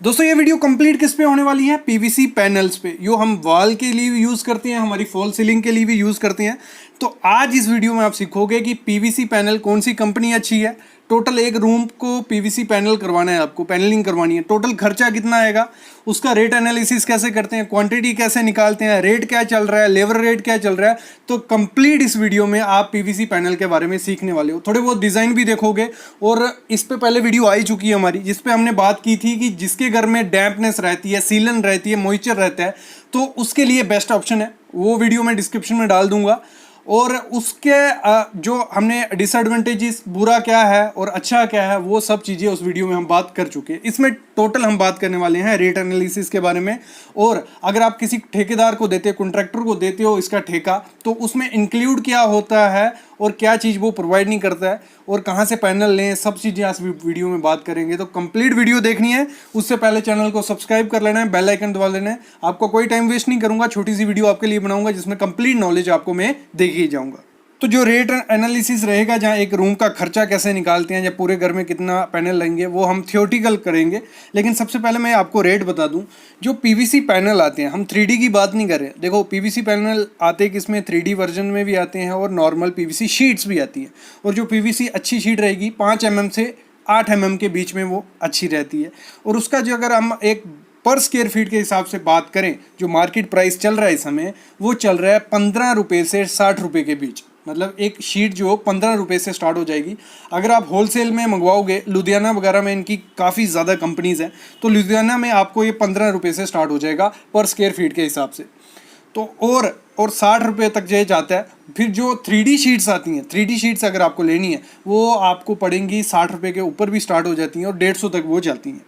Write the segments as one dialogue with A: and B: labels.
A: दोस्तों ये video complete किस पे होने वाली है? पीवीसी पैनल्स पे, जो हम वॉल के लिए भी यूज़ करते हैं, हमारी फॉल सीलिंग के लिए भी यूज़ करते हैं। तो आज इस वीडियो में आप सीखोगे कि पीवीसी पैनल कौन सी कंपनी अच्छी है। टोटल एक रूम को पीवीसी पैनल करवाना है, आपको पैनलिंग करवानी है, टोटल खर्चा कितना आएगा, उसका रेट एनालिसिस कैसे करते हैं, क्वांटिटी कैसे निकालते हैं, रेट क्या चल रहा है, लेबर रेट क्या चल रहा है। तो कंप्लीट इस वीडियो में आप पीवीसी पैनल के बारे में सीखने वाले हो। थोड़े बहुत डिज़ाइन भी देखोगे, और इस पे पहले वीडियो आई चुकी है हमारी, जिसपे हमने बात की थी कि जिसके घर में डैम्पनेस रहती है, सीलन रहती है, मॉइस्चर रहता है, तो उसके लिए बेस्ट ऑप्शन है। वो वीडियो मैं डिस्क्रिप्शन में डाल दूंगा। और उसके जो हमने डिसएडवांटेजेस, बुरा क्या है और अच्छा क्या है, वो सब चीज़ें उस वीडियो में हम बात कर चुके हैं। इसमें टोटल हम बात करने वाले हैं रेट एनालिसिस के बारे में। और अगर आप किसी ठेकेदार को देते हो, कॉन्ट्रैक्टर को देते हो इसका ठेका, तो उसमें इंक्लूड क्या होता है और क्या चीज़ वो प्रोवाइड नहीं करता है, और कहाँ से पैनल लें, सब चीज़ें आज वीडियो में बात करेंगे। तो कंप्लीट वीडियो देखनी है, उससे पहले चैनल को सब्सक्राइब कर लेना है, बेल आइकन दबा लेना है। आपको कोई टाइम वेस्ट नहीं करूंगा, छोटी सी वीडियो आपके लिए बनाऊंगा जिसमें कंप्लीट नॉलेज आपको मैं दे ही जाऊंगा। तो जो रेट एनालिसिस रहेगा, जहाँ एक रूम का खर्चा कैसे निकालते हैं या पूरे घर में कितना पैनल लेंगे, वो हम थियोटिकल करेंगे। लेकिन सबसे पहले मैं आपको रेट बता दूं। जो पीवीसी पैनल आते हैं, हम 3D की बात नहीं कर रहे। देखो, पीवीसी पैनल आते हैं किसमें, 3D वर्जन में भी आते हैं और नॉर्मल पीवीसी शीट्स भी आती है। और जो पीवीसी अच्छी शीट रहेगी 5 mm से 8 mm के बीच में, वो अच्छी रहती है। और उसका जो अगर हम एक पर स्क्वायर फीट के हिसाब से बात करें, जो मार्केट प्राइस चल रहा है इस समय, वो चल रहा है 15 रुपये से 60 रुपये के बीच। मतलब एक शीट जो 15 रुपये से स्टार्ट हो जाएगी। अगर आप होलसेल में मंगवाओगे, लुधियाना वगैरह में इनकी काफ़ी ज़्यादा कंपनीज़ हैं, तो लुधियाना में आपको ये 15 रुपये से स्टार्ट हो जाएगा पर स्क्वायर फीट के हिसाब से। तो और 60 रुपये तक जो जाता है। फिर जो 3D शीट्स आती हैं, 3D शीट्स अगर आपको लेनी है, वो आपको पड़ेंगी 60 रुपये के ऊपर भी स्टार्ट हो जाती हैं और 150 तक वो जाती हैं।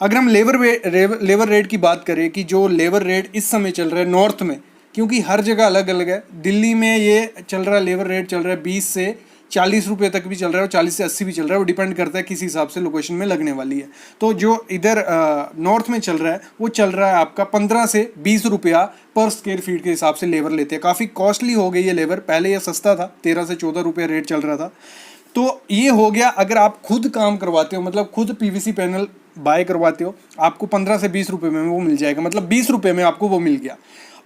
A: अगर हम लेबर रेट की बात करें, कि जो लेबर रेट इस समय चल रहा है नॉर्थ में, क्योंकि हर जगह अलग अलग है। दिल्ली में ये चल रहा है, लेबर रेट चल रहा है 20 से 40 रुपये तक भी चल रहा है, और 40 से 80 भी चल रहा है। वो डिपेंड करता है किस हिसाब से लोकेशन में लगने वाली है। तो जो इधर नॉर्थ में चल रहा है, वो चल रहा है आपका 15 से 20 रुपया पर स्क्वायर फीट के हिसाब से लेबर लेते हैं। काफ़ी कॉस्टली हो गई है लेबर, पहले ये सस्ता था, 13 से 14 रुपये रेट चल रहा था। तो ये हो गया अगर आप खुद काम करवाते हो, मतलब खुद पीवीसी पैनल बाय करवाते हो, आपको 15 से 20 रुपये में वो मिल जाएगा, मतलब 20 रुपये में आपको वो मिल गया।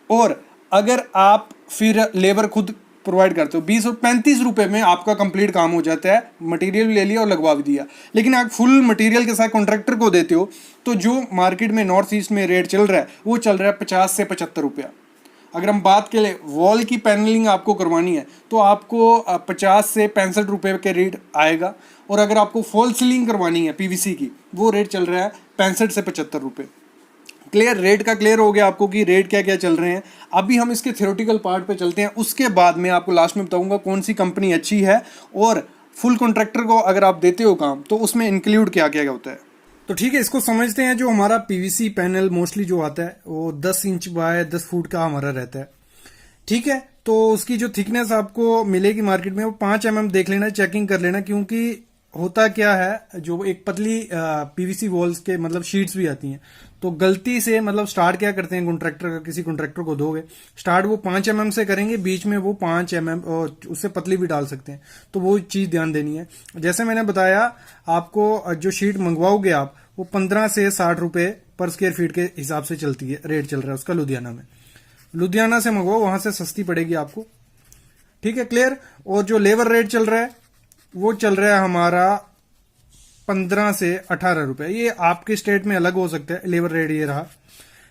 A: और अगर आप फिर लेबर खुद प्रोवाइड करते हो, 20 और 35 रुपये में आपका कंप्लीट काम हो जाता है। मटेरियल ले लिया और लगवा भी दिया। लेकिन आप फुल मटेरियल के साथ कॉन्ट्रैक्टर को देते हो, तो जो मार्केट में नॉर्थ ईस्ट में रेट चल रहा है, वो चल रहा है 50 से 75 रुपया। अगर हम बात करें वॉल की पैनलिंग आपको करवानी है, तो आपको 50 से 65 रुपये के रेट आएगा। और अगर आपको फॉल सीलिंग करवानी है पीवीसी की, वो रेट चल रहा है 65 से 75 रुपये। क्लियर, रेट का क्लियर हो गया आपको कि रेट क्या क्या चल रहे हैं। अभी हम इसके थ्योरेटिकल पार्ट पे चलते हैं, उसके बाद मैं आपको लास्ट में बताऊंगा कौन सी कंपनी अच्छी है, और फुल कॉन्ट्रैक्टर को अगर आप देते हो काम, तो उसमें इंक्लूड क्या क्या होता है। तो ठीक है, इसको समझते हैं। जो हमारा पीवीसी पैनल मोस्टली जो आता है, वो 10 इंच बाय 10 फुट का हमारा रहता है। ठीक है, तो उसकी जो थिकनेस आपको मिलेगी मार्केट में, वो 5 mm देख लेना, चेकिंग कर लेना। क्योंकि होता क्या है, जो एक पतली पीवीसी वॉल्स के मतलब शीट्स भी आती हैं, तो गलती से मतलब स्टार्ट क्या करते हैं कॉन्ट्रैक्टर का, किसी कॉन्ट्रैक्टर को दोगे स्टार्ट, वो 5 mm से करेंगे, बीच में वो 5 mm और उससे पतली भी डाल सकते हैं। तो वो चीज़ ध्यान देनी है। जैसे मैंने बताया आपको, जो शीट मंगवाओगे आप, वो 15 से 60 रुपये पर स्क्वायर फीट के हिसाब से चलती है, रेट चल रहा है उसका लुधियाना में। लुधियाना से मंगवाओ, वहां से सस्ती पड़ेगी आपको। ठीक है, क्लियर। और जो लेबर रेट चल रहा है, वो चल रहा है हमारा 15 से 18 रुपए। ये आपके स्टेट में अलग हो सकता है, लेबर रेट ये रहा।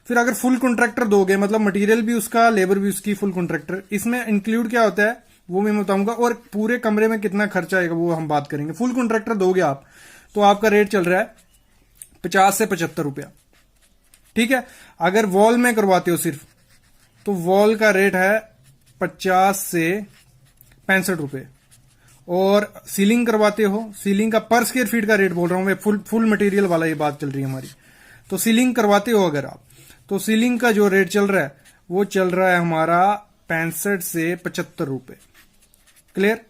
A: फिर अगर फुल कॉन्ट्रैक्टर दोगे, मतलब मटेरियल भी उसका, लेबर भी उसकी, फुल कॉन्ट्रैक्टर, इसमें इंक्लूड क्या होता है वो मैं बताऊंगा। और पूरे कमरे में कितना खर्चा आएगा वो हम बात करेंगे। फुल कॉन्ट्रैक्टर दोगे आप, तो आपका रेट चल रहा है 50 से 75 रुपया। ठीक है, अगर वॉल में करवाते हो सिर्फ, तो वॉल का रेट है 50 से 65 रुपये। और सीलिंग करवाते हो, सीलिंग का पर स्क्वायर फीट का रेट बोल रहा हूं मैं, फुल मटेरियल वाला ये बात चल रही है हमारी। तो सीलिंग करवाते हो अगर आप, तो सीलिंग का जो रेट चल रहा है, वो चल रहा है हमारा 65 से 75 रुपये। क्लियर,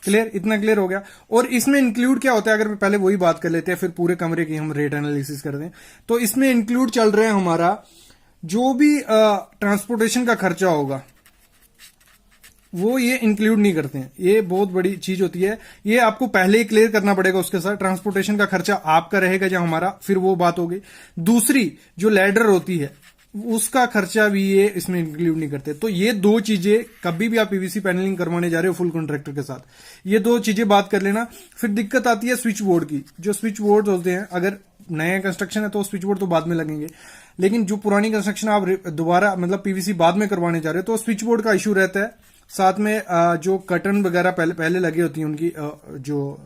A: क्लियर, इतना क्लियर हो गया। और इसमें इंक्लूड क्या होता है, अगर पहले वही बात कर लेते हैं, फिर पूरे कमरे की हम रेट एनालिसिस करते हैं। तो इसमें इंक्लूड चल रहे हैं हमारा जो भी ट्रांसपोर्टेशन का खर्चा होगा, वो ये इंक्लूड नहीं करते हैं। ये बहुत बड़ी चीज होती है, ये आपको पहले ही क्लियर करना पड़ेगा। उसके साथ ट्रांसपोर्टेशन का खर्चा आपका रहेगा या हमारा, फिर वो बात हो गई। दूसरी जो लैडर होती है उसका खर्चा भी ये इसमें इंक्लूड नहीं करते। तो ये दो चीजें, कभी भी आप पीवीसी पैनलिंग करवाने जा रहे हो फुल कॉन्ट्रैक्टर के साथ, ये दो चीजें बात कर लेना। फिर दिक्कत आती है स्विच बोर्ड की। जो स्विच बोर्ड होते हैं, अगर नया कंस्ट्रक्शन है तो स्विच बोर्ड तो बाद में लगेंगे, लेकिन जो पुरानी कंस्ट्रक्शन आप दोबारा मतलब पीवीसी बाद में करवाने जा रहे हो तो स्विच बोर्ड का इश्यू रहता है। साथ में जो कर्टन वगैरह पहले लगे होती है, उनकी जो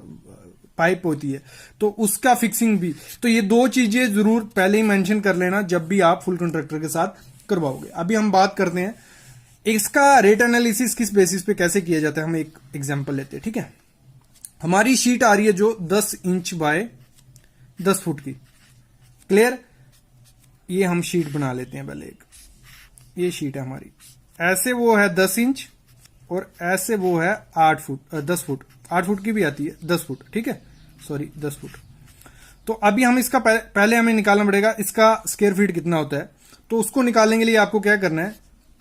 A: पाइप होती है, तो उसका फिक्सिंग भी। तो ये दो चीजें जरूर पहले ही मेंशन कर लेना जब भी आप फुल कॉन्ट्रैक्टर के साथ करवाओगे। अभी हम बात करते हैं इसका रेट एनालिसिस किस बेसिस पे कैसे किया जाता है। हम एक एग्जांपल लेते हैं, ठीक है। हमारी शीट आ रही है जो 10 इंच बाय 10 फुट की, क्लियर। ये हम शीट बना लेते हैं पहले। एक ये शीट है हमारी, ऐसे वो है 10 इंच और ऐसे वो है 8 फुट 10 फुट। 8 फुट की भी आती है, 10 फुट, ठीक है, सॉरी 10 फुट। तो अभी हम इसका पहले हमें निकालना पड़ेगा इसका स्क्वायर फीट कितना होता है। तो उसको निकालने के लिए आपको क्या करना है,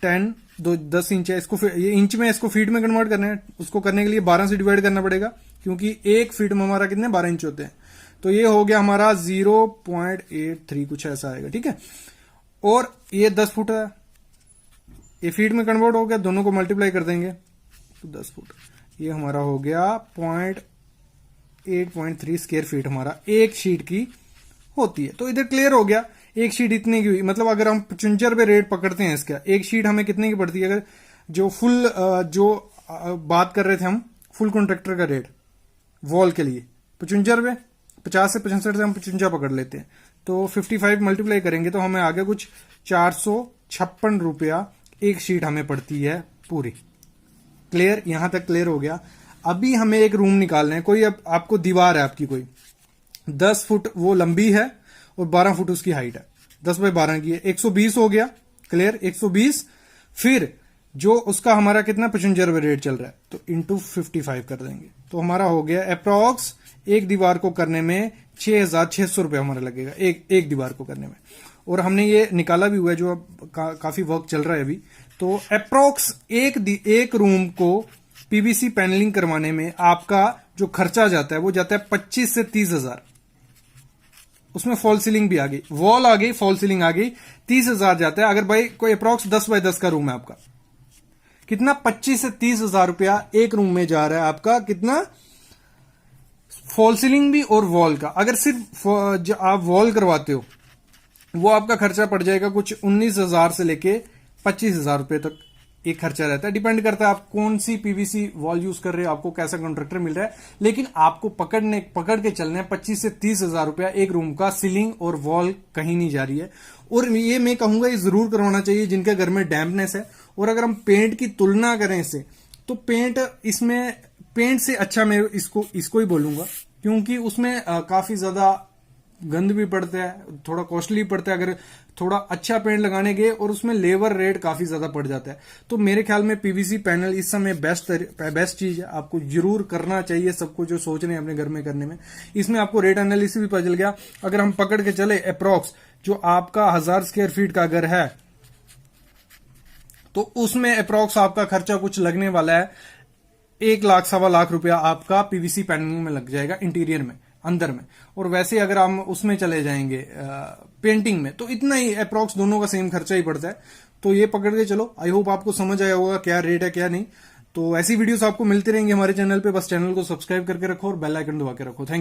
A: 10 इंच है, इसको ये इंच में इसको फीट में कन्वर्ट करना है। उसको करने के लिए 12 से डिवाइड करना पड़ेगा, क्योंकि एक फीट में हमारा कितने 12 इंच होते हैं। तो ये हो गया हमारा 0.83 कुछ ऐसा आएगा, ठीक है। और ये 10 फुट है, ये फीट में कन्वर्ट हो गया, दोनों को मल्टीप्लाई कर देंगे तो 10 फुट। ये हमारा हो गया 8.3 स्क्वायर फीट हमारा एक शीट की होती है। तो इधर क्लियर हो गया, एक शीट इतने की हुई। मतलब अगर हम 75 पे रेट पकड़ते हैं इसका, एक शीट हमें कितने की पड़ती है। अगर जो फुल बात कर रहे थे हम फुल कॉन्ट्रैक्टर का रेट वॉल के लिए 55 पे, 50 से 65 से हम 55 पकड़ लेते हैं, तो 55 मल्टीप्लाई करेंगे तो हमें आगे कुछ 456 रुपया एक शीट हमें पड़ती है पूरी। क्लियर, यहां तक क्लियर हो गया। अभी हमें एक रूम निकालना है। कोई अब आपको दीवार है आपकी, कोई 10 फुट वो लंबी है और 12 फुट उसकी हाइट है, 10 बाय 12 की है, 120 हो गया, क्लियर 120। फिर जो उसका हमारा कितना 55 रुपये रेट चल रहा है, तो इंटू 55 कर देंगे, तो हमारा हो गया अप्रॉक्स एक दीवार को करने में 6,600 रुपये हमारा लगेगा एक दीवार को करने में। और हमने ये निकाला भी हुआ है, जो अब काफी वर्क चल रहा है अभी। तो अप्रॉक्स एक रूम को पीवीसी पैनलिंग करवाने में आपका जो खर्चा जाता है वो जाता है 25 से 30 हजार। उसमें फॉल सीलिंग भी आ गई, वॉल आ गई, फॉल सीलिंग आ गई, 30 हजार जाता है। अगर भाई कोई अप्रॉक्स 10 बाय 10 का रूम है आपका, कितना 25 से 30 हजार रुपया एक रूम में जा रहा है आपका, कितना फॉल सीलिंग भी और वॉल का। अगर सिर्फ आप वॉल करवाते हो वो आपका खर्चा पड़ जाएगा कुछ 19,000 से लेके 25,000 रुपए तक एक खर्चा रहता है। डिपेंड करता है आप कौन सी पीवीसी वॉल यूज कर रहे हो, आपको कैसा कॉन्ट्रैक्टर मिल रहा है। लेकिन आपको पकड़ के चलना है 25 से 30,000 रुपया एक रूम का, सीलिंग और वॉल कहीं नहीं जा रही है। और ये मैं कहूंगा ये जरूर करवाना चाहिए जिनके घर में डैम्पनेस है। और अगर हम पेंट की तुलना करें इससे, तो पेंट से अच्छा मैं इसको ही बोलूंगा, क्योंकि उसमें काफी ज्यादा गंद भी पड़ता है, थोड़ा कॉस्टली पड़ता है। अगर थोड़ा अच्छा पेंट लगाने गए और उसमें लेबर रेट काफी ज्यादा पड़ जाता है। तो मेरे ख्याल में पीवीसी पैनल इस समय बेस्ट चीज है, आपको जरूर करना चाहिए सबको जो सोच रहे हैं अपने घर में करने में। इसमें आपको रेट एनालिसिस भी पता चल गया। अगर हम पकड़ के चले अप्रॉक्स जो आपका 1000 स्क्वायर फीट का घर है, तो उसमें अप्रॉक्स आपका खर्चा कुछ लगने वाला है 1 लाख 1.25 लाख रुपया आपका पीवीसी पैनलिंग में लग जाएगा, इंटीरियर में, अंदर में। और वैसे अगर हम उसमें चले जाएंगे पेंटिंग में, तो इतना ही अप्रॉक्स दोनों का सेम खर्चा ही पड़ता है। तो ये पकड़ के चलो। आई होप आपको समझ आया होगा क्या रेट है क्या नहीं। तो ऐसी वीडियोस आपको मिलती रहेंगी हमारे चैनल पे। बस चैनल को सब्सक्राइब करके रखो और बेल आइकन दबा के रखो। थैंक